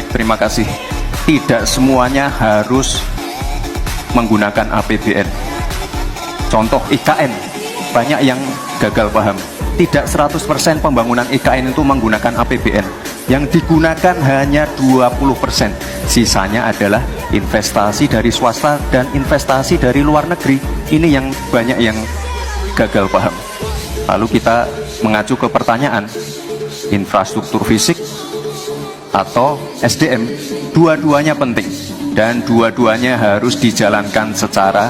terima kasih. Tidak semuanya harus menggunakan APBN. Contoh IKN, banyak yang gagal paham. Tidak 100% pembangunan IKN itu menggunakan APBN. Yang digunakan hanya 20%. Sisanya adalah investasi dari swasta dan investasi dari luar negeri. Ini yang banyak yang gagal paham. Lalu kita mengacu ke pertanyaan, infrastruktur fisik atau SDM, dua-duanya penting dan dua-duanya harus dijalankan secara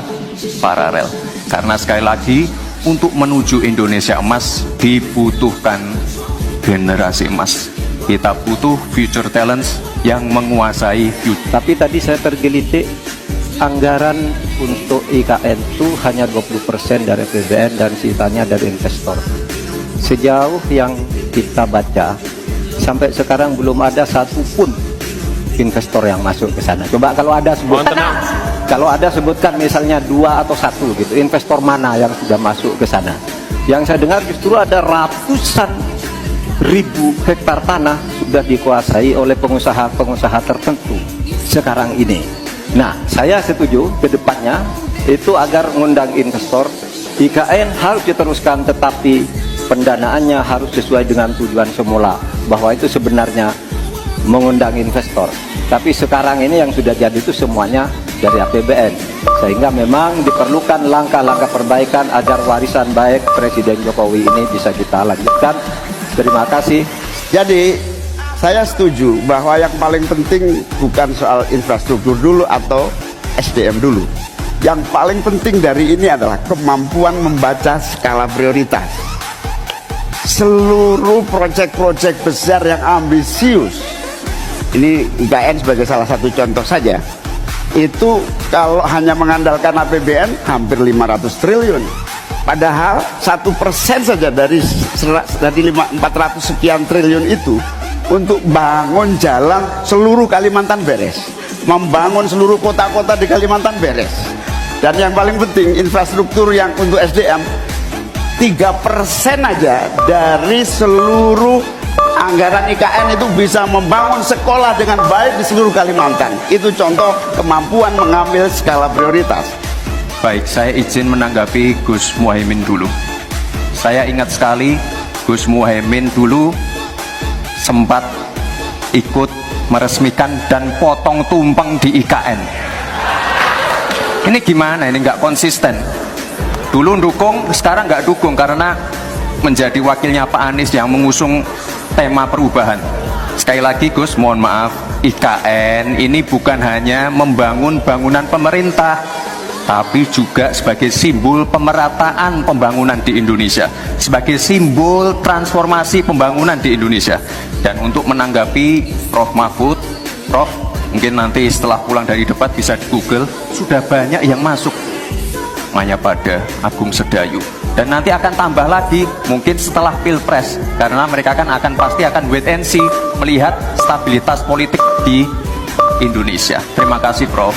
paralel. Karena sekali lagi, untuk menuju Indonesia emas dibutuhkan generasi emas. Kita butuh future talents yang menguasai future. Tapi tadi saya tergelitik, anggaran untuk IKN itu hanya 20% dari APBN dan sisanya dari investor. Sejauh yang kita baca, sampai sekarang belum ada satupun investor yang masuk ke sana. Coba kalau ada sebutkan, sebutkan misalnya 2 atau 1 gitu, investor mana yang sudah masuk ke sana. Yang saya dengar justru ada ratusan ribu hektar tanah sudah dikuasai oleh pengusaha-pengusaha tertentu sekarang ini. Nah, saya setuju ke depannya itu agar mengundang investor. IKN harus diteruskan, tetapi pendanaannya harus sesuai dengan tujuan semula, bahwa itu sebenarnya mengundang investor. Tapi sekarang ini yang sudah jadi itu semuanya dari APBN, sehingga memang diperlukan langkah-langkah perbaikan agar warisan baik Presiden Jokowi ini bisa kita lanjutkan. Terima kasih. Jadi saya setuju bahwa yang paling penting bukan soal infrastruktur dulu atau SDM dulu. Yang paling penting dari ini adalah kemampuan membaca skala prioritas. Seluruh proyek-proyek besar yang ambisius, ini IKN sebagai salah satu contoh saja, itu kalau hanya mengandalkan APBN hampir 500 triliun. Padahal 1% saja dari 400 sekian triliun itu untuk bangun jalan seluruh Kalimantan beres, membangun seluruh kota-kota di Kalimantan beres. Dan yang paling penting infrastruktur yang untuk SDM 3% aja dari seluruh anggaran IKN itu bisa membangun sekolah dengan baik di seluruh Kalimantan. Itu contoh kemampuan mengambil skala prioritas. Baik, saya izin menanggapi Gus Muhaimin dulu. Saya ingat sekali Gus Muhaimin dulu sempat ikut meresmikan dan potong tumpeng di IKN. Ini gimana? Ini nggak konsisten. Dulu dukung, sekarang nggak dukung karena menjadi wakilnya Pak Anies yang mengusung tema perubahan. Sekali lagi Gus, mohon maaf, IKN ini bukan hanya membangun bangunan pemerintah, tapi juga sebagai simbol pemerataan pembangunan di Indonesia, sebagai simbol transformasi pembangunan di Indonesia. Dan untuk menanggapi Prof. Mahfud, Prof, mungkin nanti setelah pulang dari debat bisa di Google, sudah banyak yang masuk Mayapada, Agung Sedayu, dan nanti akan tambah lagi mungkin setelah Pilpres, karena mereka pasti akan wait and see melihat stabilitas politik di Indonesia. Terima kasih Prof.